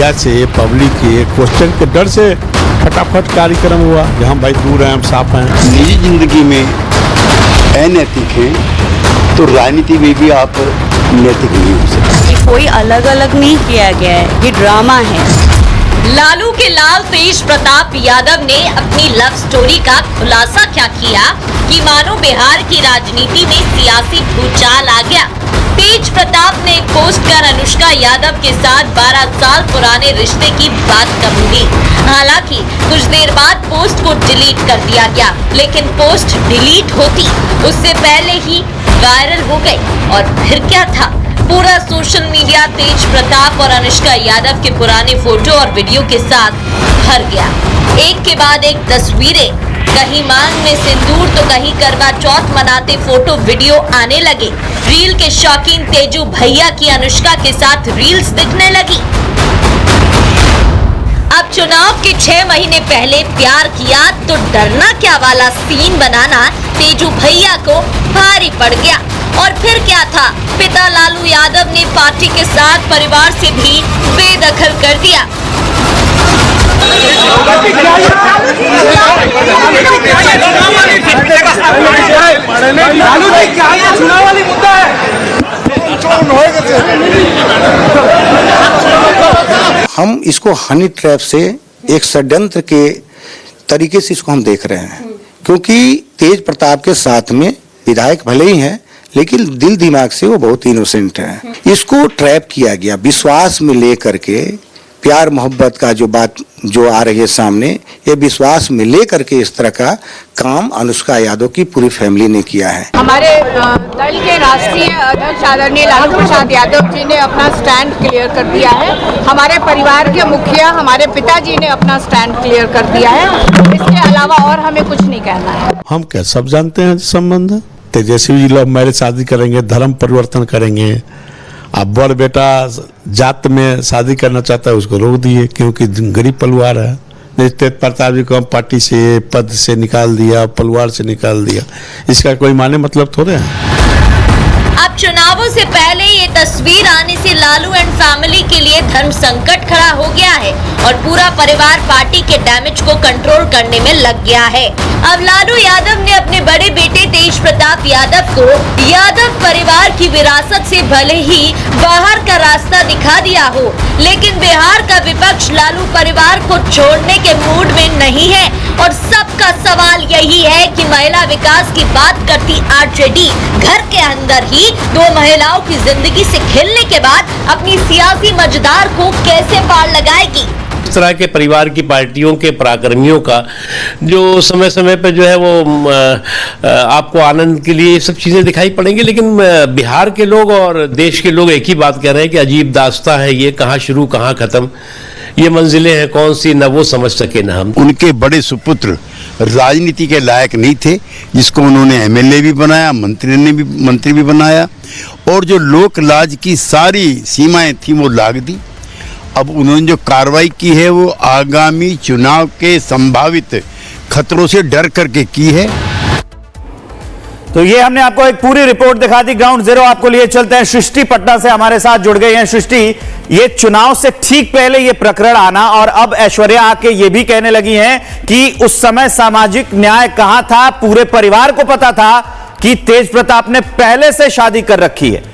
Media से, public के question के डर से फटाफट कार्यक्रम हुआ कि हम भाई दूर हैं, हम साफ हैं। निजी जिंदगी में अनैतिक हैं तो राजनीति में भी आप नैतिक नहीं हो सकते। कोई अलग अलग नहीं किया गया है, ये ड्रामा है। लालू के लाल तेज प्रताप यादव ने अपनी लव स्टोरी का खुलासा क्या किया कि मानो बिहार की राजनीति में सियासी भूचाल आ गया। तेज प्रताप ने एक पोस्ट कर अनुष्का यादव के साथ 12 साल पुराने रिश्ते की बात कबूली। हालांकि कुछ देर बाद पोस्ट को डिलीट कर दिया गया, लेकिन पोस्ट डिलीट होती उससे पहले ही वायरल हो गई। और फिर क्या था, पूरा सोशल मीडिया तेज प्रताप और अनुष्का यादव के पुराने फोटो और वीडियो के साथ भर गया। एक के बाद एक तस्वीरें, कहीं मांग में सिंदूर तो कहीं करवा चौथ मनाते फोटो वीडियो आने लगे। रील के शौकीन तेजू भैया की अनुष्का के साथ रील्स दिखने लगी। अब चुनाव के 6 महीने पहले प्यार किया तो डरना क्या वाला सीन बनाना तेजू भैया को भारी पड़ गया। और फिर क्या था, पिता लालू यादव ने पार्टी के साथ परिवार से भी बेदखल कर दिया। हम इसको हनी ट्रैप से एक षड्यंत्र के तरीके से इसको हम देख रहे हैं, क्योंकि तेज प्रताप के साथ में विधायक भले ही हैं लेकिन दिल दिमाग से वो बहुत इनोसेंट है। इसको ट्रैप किया गया विश्वास में लेकर के, प्यार मोहब्बत का जो बात जो आ रही है सामने, ये विश्वास में लेकर के इस तरह का काम अनुष्का यादव की पूरी फैमिली ने किया है। हमारे दल के राष्ट्रीय अध्यक्ष आदरणीय लालू प्रसाद यादव जी ने अपना स्टैंड क्लियर कर दिया है। हमारे परिवार के मुखिया हमारे पिताजी ने अपना स्टैंड क्लियर कर दिया है। इसके अलावा और हमें कुछ नहीं कहना है। हम क्या सब जानते हैं संबंध। तेजस्वी जी लव मैरिज शादी करेंगे, धर्म परिवर्तन करेंगे। अब बड़ बेटा जात में शादी करना चाहता है, उसको रोक दिए क्योंकि गरीब परिवार है। तेज प्रताप जी को हम पार्टी से, पद से निकाल दिया, परिवार से निकाल दिया, इसका कोई माने मतलब थोड़े है। अब चुनावों से पहले ये तस्वीर आने से लालू एंड फैमिली के लिए धर्म संकट खड़ा हो गया है और पूरा परिवार पार्टी के डैमेज को कंट्रोल करने में लग गया है। अब लालू यादव ने अपने बड़े बेटे तेज प्रताप यादव को यादव परिवार की विरासत से भले ही बाहर का रास्ता दिखा दिया हो, लेकिन बिहार का विपक्ष लालू परिवार को छोड़ने के मूड में नहीं है। और सबका सवाल यही है कि महिला विकास की बात करती आरजेडी घर के अंदर ही 2 महिलाओं की जिंदगी से खेलने के बाद अपनी सियासी मजदार को कैसे पार लगाएगी। इस तरह के परिवार की पार्टियों के पराक्रमियों का जो समय समय पे जो है वो आपको आनंद के लिए ये सब चीज़ें दिखाई पड़ेंगी, लेकिन बिहार के लोग और देश के लोग एक ही बात कह रहे हैं कि अजीब दास्तां है ये, कहाँ शुरू कहाँ ख़त्म, ये मंजिलें हैं कौन सी, न वो समझ सके न हम। उनके बड़े सुपुत्र राजनीति के लायक नहीं थे, जिसको उन्होंने एमएलए भी बनाया, मंत्री भी बनाया, और जो लोक लाज की सारी सीमाएं थी वो लाग दी। अब उन्होंने जो कार्रवाई की है वो आगामी चुनाव के संभावित खतरों से डर करके की है। तो ये हमने आपको एक पूरी रिपोर्ट दिखा दी। ग्राउंड जीरो आपको लिए चलते हैं, सृष्टि पटना से हमारे साथ जुड़ गई हैं। सृष्टि, ये चुनाव से ठीक पहले ये प्रकरण आना और अब ऐश्वर्या आके ये भी कहने लगी हैं कि उस समय सामाजिक न्याय कहां था, पूरे परिवार को पता था कि तेज प्रताप ने पहले से शादी कर रखी है।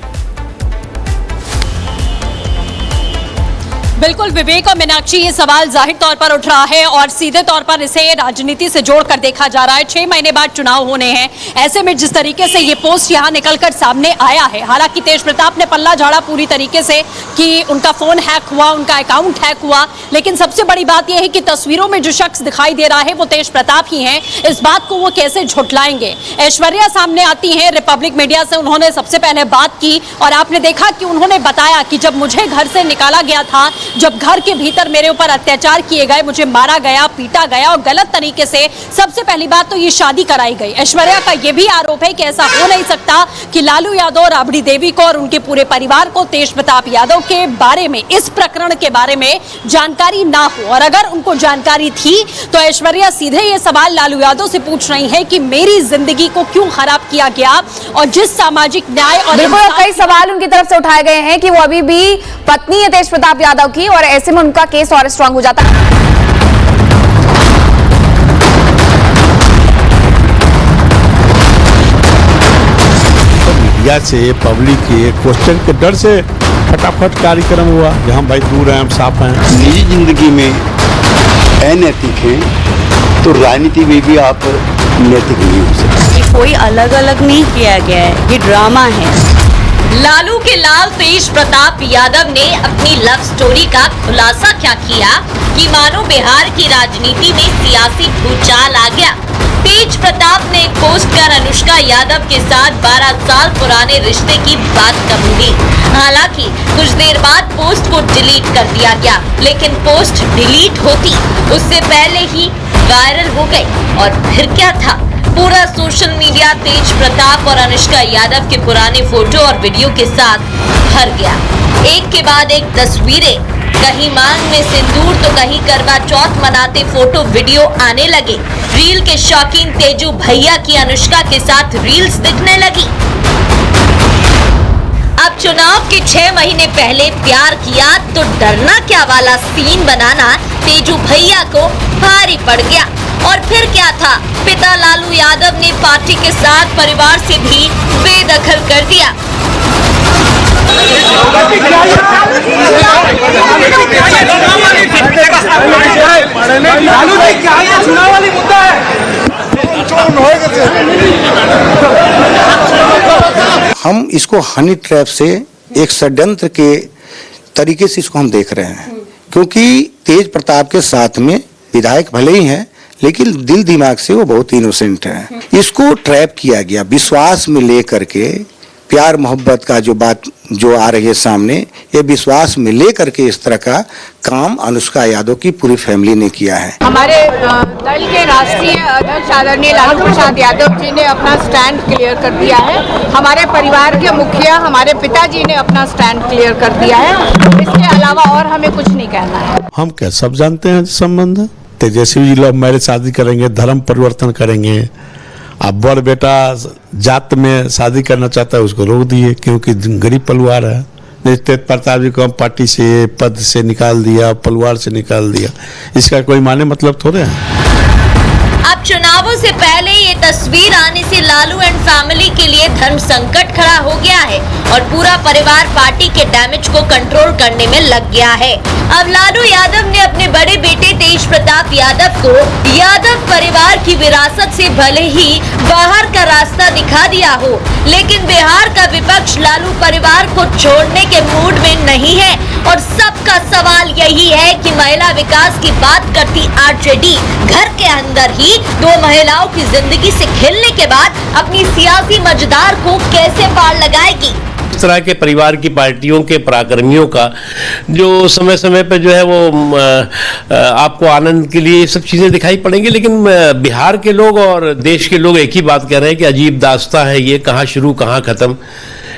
बिल्कुल विवेक और मीनाक्षी, ये सवाल जाहिर तौर पर उठ रहा है और सीधे तौर पर इसे राजनीति से जोड़कर देखा जा रहा है। 6 महीने बाद चुनाव होने हैं, ऐसे में जिस तरीके से ये पोस्ट यहां निकलकर सामने आया है, हालांकि तेज प्रताप ने पल्ला झाड़ा पूरी तरीके से कि उनका फोन हैक हुआ, उनका अकाउंट हैक हुआ, लेकिन सबसे बड़ी बात यह है कि तस्वीरों में जो शख्स दिखाई दे रहा है वो तेज प्रताप ही हैं। इस बात को वो कैसे झुठलाएंगे। ऐश्वर्या सामने आती है रिपब्लिक मीडिया से, उन्होंने सबसे पहले बात की और आपने देखा कि उन्होंने बताया कि जब मुझे घर से निकाला गया था, जब घर के भीतर मेरे ऊपर अत्याचार किए गए, मुझे मारा गया, पीटा गया और गलत तरीके से सबसे पहली बात तो ये शादी कराई गई। ऐश्वर्या का ये भी आरोप है कि ऐसा हो नहीं सकता कि लालू यादव, राबड़ी देवी को और उनके पूरे परिवार को तेज प्रताप यादव के बारे में, इस प्रकरण के बारे में जानकारी ना हो, और अगर उनको जानकारी थी तो ऐश्वर्या सीधे ये सवाल लालू यादव से पूछ रही है कि मेरी जिंदगी को क्यों खराब किया गया। और जिस सामाजिक न्याय और कई सवाल उनकी तरफ से उठाए गए हैं कि वो अभी भी पत्नी है तेज प्रताप यादव की, थी और ऐसे में उनका केस और स्ट्रांग हो जाता। मीडिया से, पब्लिक के क्वेश्चन के डर से फटाफट कार्यक्रम हुआ। जहाँ भाई दूर हैं, हम साफ हैं। निजी जिंदगी में अनैतिक हैं तो राजनीति में भी आप नैतिक नहीं हो सकते। ये कोई अलग अलग नहीं किया गया है, ये ड्रामा है। लालू के लाल तेज प्रताप यादव ने अपनी लव स्टोरी का खुलासा क्या किया कि मानो बिहार की राजनीति में सियासी भूचाल आ गया। तेज प्रताप ने एक पोस्ट कर अनुष्का यादव के साथ 12 साल पुराने रिश्ते की बात कबूली। हालांकि कुछ देर बाद पोस्ट को डिलीट कर दिया गया, लेकिन पोस्ट डिलीट होती उससे पहले ही वायरल हो गई। और फिर क्या था, पूरा सोशल मीडिया तेज प्रताप और अनुष्का यादव के पुराने फोटो और वीडियो के साथ भर गया। एक के बाद एक तस्वीरें, कहीं मांग में सिंदूर तो कहीं करवा चौथ मनाते फोटो वीडियो आने लगे। रील के शौकीन तेजू भैया की अनुष्का के साथ रील्स दिखने लगी। अब चुनाव के 6 महीने पहले प्यार किया तो डरना क्या वाला सीन बनाना तेजू भैया को भारी पड़ गया। और फिर क्या था, पिता लालू यादव ने पार्टी के साथ परिवार से भी बेदखल कर दिया। हम इसको हनी ट्रैप से एक षड्यंत्र के तरीके से इसको हम देख रहे हैं, क्योंकि तेज प्रताप के साथ में विधायक भले ही हैं लेकिन दिल दिमाग से वो बहुत इनोसेंट है। इसको ट्रैप किया गया विश्वास में लेकर के, प्यार मोहब्बत का जो बात जो आ रही है सामने, ये विश्वास में लेकर के इस तरह का काम अनुष्का यादव की पूरी फैमिली ने किया है। हमारे दल के राष्ट्रीय अध्यक्ष आदरणीय लालू प्रसाद यादव जी ने अपना स्टैंड क्लियर कर दिया है। हमारे परिवार के मुखिया हमारे पिताजी ने अपना स्टैंड क्लियर कर दिया है। इसके अलावा और हमें कुछ नहीं कहना है। हम क्या सब जानते हैं संबंध। तेजस्वी जी लव मैरिज शादी करेंगे, धर्म परिवर्तन करेंगे। अब बड़ बेटा जात में शादी करना चाहता है, उसको रोक दिए क्योंकि गरीब परिवार है। तेज प्रताप जी को हम पार्टी से, पद से निकाल दिया, परिवार से निकाल दिया, इसका कोई माने मतलब थोड़े है। अब चुनावों से पहले ये तस्वीर आने से लालू एंड फैमिली के लिए धर्म संकट खड़ा हो गया है और पूरा परिवार पार्टी के डैमेज को कंट्रोल करने में लग गया है। अब लालू यादव ने अपने बड़े बेटे तेज प्रताप यादव को यादव परिवार की विरासत से भले ही बाहर का रास्ता दिखा दिया हो, लेकिन बिहार का विपक्ष लालू परिवार को छोड़ने के मूड में नहीं है। और सबका सवाल यही है कि महिला विकास की बात करती आरजेडी घर के अंदर ही 2 महिलाओं की जिंदगी से खेलने के बाद अपनी सियासी मजदार को कैसे पार लगाएगी। इस तरह के परिवार की पार्टियों के पराक्रमियों का जो समय समय पे जो है वो आपको आनंद के लिए ये सब चीज़ें दिखाई पड़ेंगी, लेकिन बिहार के लोग और देश के लोग एक ही बात कह रहे हैं कि अजीब दास्तां है ये, कहाँ शुरू कहाँ ख़त्म,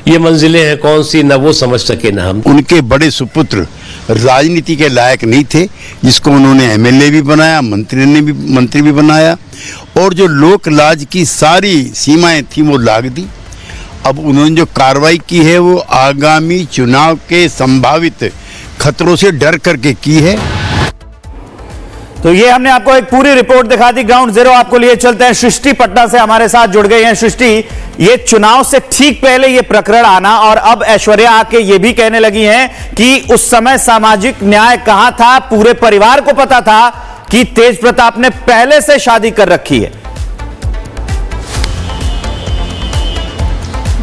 ये मंजिलें हैं कौन सी, न वो समझ सके ना हम। उनके बड़े सुपुत्र राजनीति के लायक नहीं थे, जिसको उन्होंने एमएलए भी बनाया, मंत्री भी बनाया, और जो लोक लाज की सारी सीमाएं थी वो लाग दी। अब उन्होंने जो कार्रवाई की है वो आगामी चुनाव के संभावित खतरों से डर करके की है। तो ये हमने आपको एक पूरी रिपोर्ट दिखा दी। ग्राउंड जीरो आपको लिए चलते हैं। सृष्टि पटना से हमारे साथ जुड़ गई हैं। सृष्टि, ये चुनाव से ठीक पहले ये प्रकरण आना और अब ऐश्वर्या आके ये भी कहने लगी हैं कि उस समय सामाजिक न्याय कहां था, पूरे परिवार को पता था कि तेज प्रताप ने पहले से शादी कर रखी है।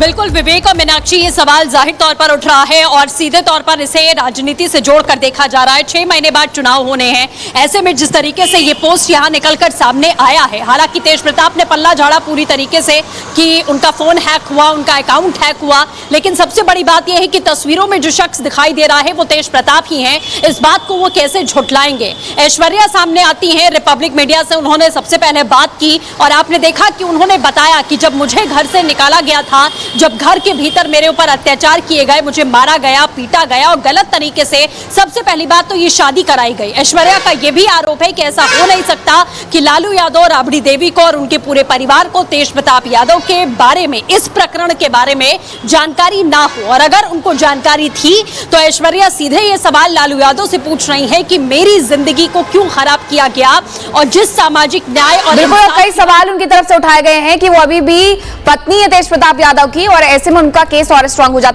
बिल्कुल विवेक और मीनाक्षी, ये सवाल जाहिर तौर पर उठ रहा है और सीधे तौर पर इसे राजनीति से जोड़कर देखा जा रहा है। 6 महीने बाद चुनाव होने हैं, ऐसे में जिस तरीके से ये पोस्ट यहां निकलकर सामने आया है, हालांकि तेज प्रताप ने पल्ला झाड़ा पूरी तरीके से कि उनका फोन हैक हुआ, उनका अकाउंट हैक हुआ, लेकिन सबसे बड़ी बात यह है कि तस्वीरों में जो शख्स दिखाई दे रहा है वो तेज प्रताप ही है। इस बात को वो कैसे झुठलाएंगे। ऐश्वर्या सामने आती है रिपब्लिक मीडिया से, उन्होंने सबसे पहले बात की और आपने देखा कि उन्होंने बताया कि जब मुझे घर से निकाला गया था जब घर के भीतर मेरे ऊपर अत्याचार किए गए, मुझे मारा गया, पीटा गया और गलत तरीके से सबसे पहली बात तो ये शादी कराई गई। ऐश्वर्या का ये भी आरोप है कि ऐसा हो नहीं सकता कि लालू यादव, राबड़ी देवी को और उनके पूरे परिवार को तेज प्रताप यादव के बारे में, इस प्रकरण के बारे में जानकारी ना हो। और अगर उनको जानकारी थी तो ऐश्वर्या सीधे ये सवाल लालू यादव से पूछ रही है कि मेरी जिंदगी को क्यों खराब किया गया। और जिस सामाजिक न्याय और बिल्कुल, कई सवाल उनकी तरफ से उठाए गए हैं कि वो अभी भी पत्नी है तेज प्रताप यादव की और ऐसे में उनका केस और स्ट्रांग हो जाता है।